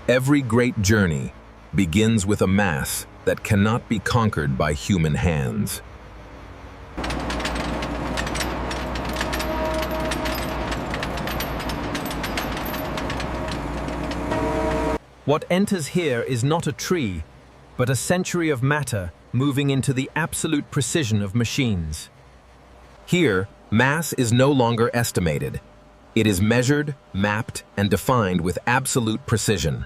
Every great journey begins with a mass that cannot be conquered by human hands. What enters here is not a tree, but a century of matter moving into the absolute precision of machines. Here, mass is no longer estimated. It is measured, mapped, and defined with absolute precision.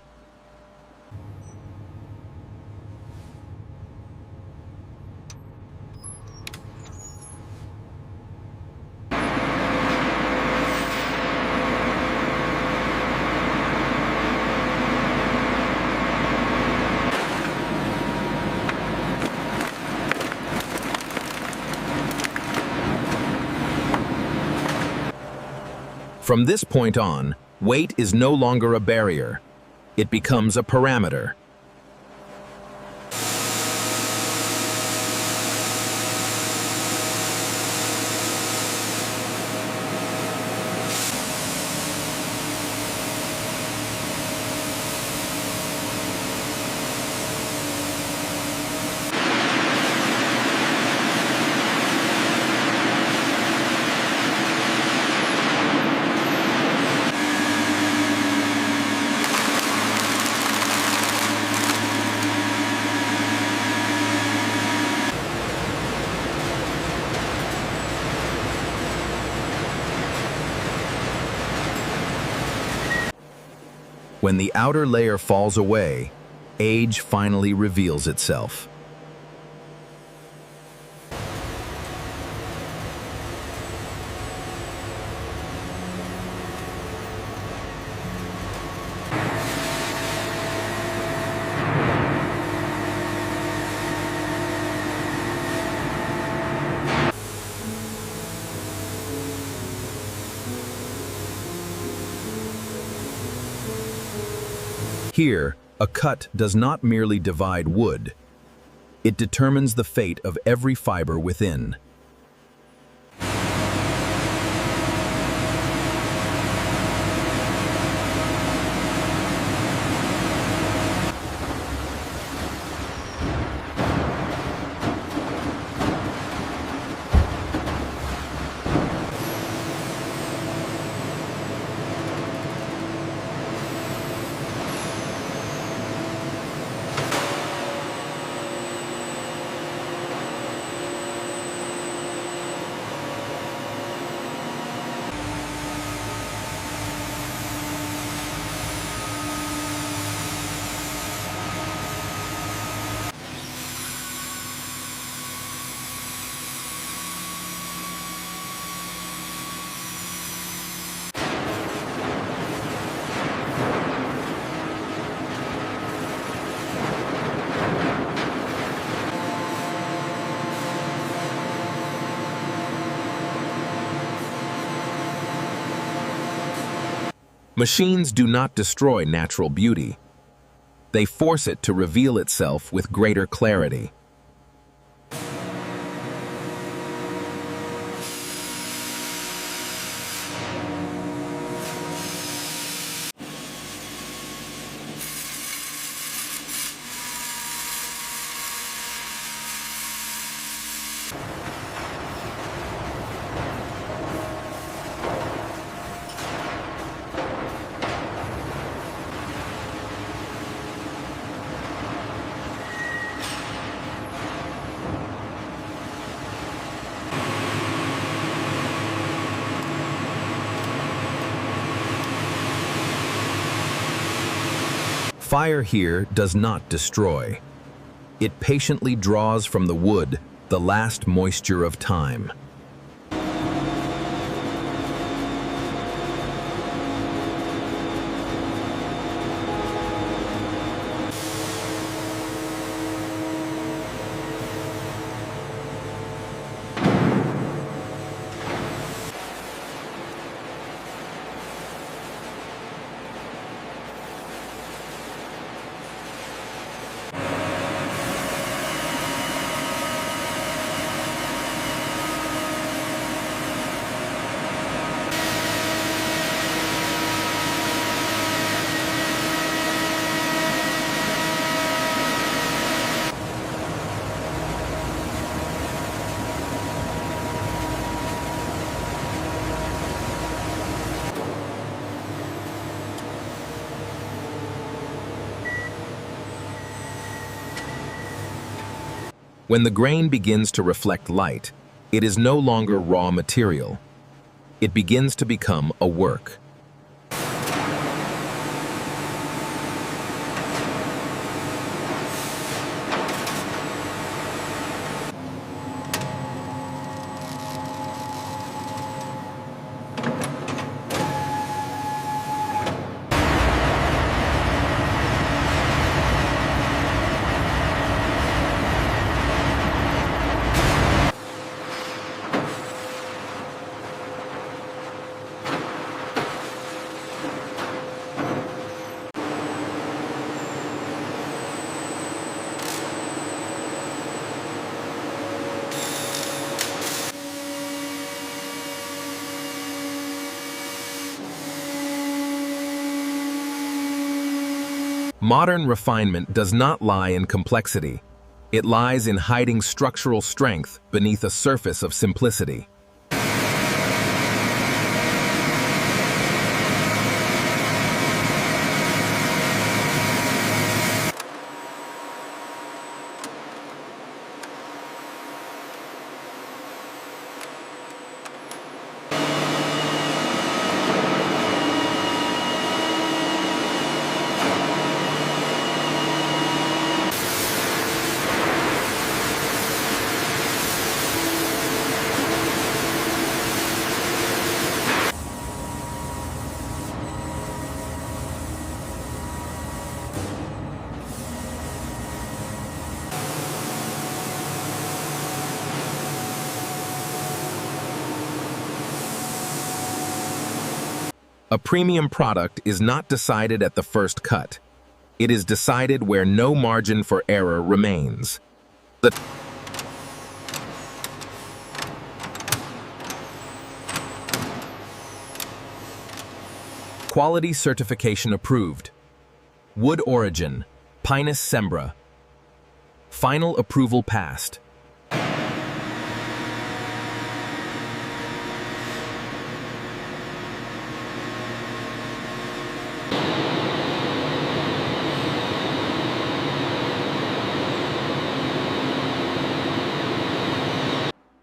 From this point on, weight is no longer a barrier. It becomes a parameter. When the outer layer falls away, age finally reveals itself. Here, a cut does not merely divide wood. It determines the fate of every fiber within. Machines do not destroy natural beauty. They force it to reveal itself with greater clarity. Fire here does not destroy. It patiently draws from the wood the last moisture of time. When the grain begins to reflect light, it is no longer raw material. It begins to become a work. Modern refinement does not lie in complexity. It lies in hiding structural strength beneath a surface of simplicity. A premium product is not decided at the first cut. It is decided where no margin for error remains. Quality certification approved. Wood origin, Pinus Sembra. Final approval passed.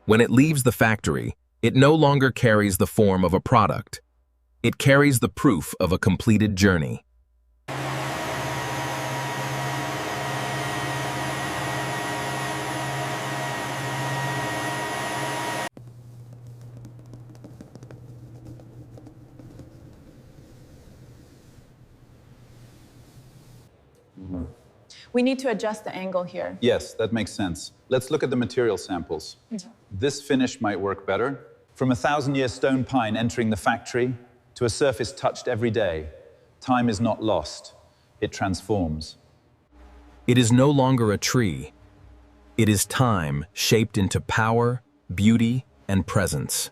When it leaves the factory, it no longer carries the form of a product. It carries the proof of a completed journey. We need to adjust the angle here. Yes, that makes sense. Let's look at the material samples. This finish might work better. From a 1,000-year stone pine entering the factory to a surface touched every day, time is not lost. It transforms. It is no longer a tree. It is time shaped into power, beauty, and presence.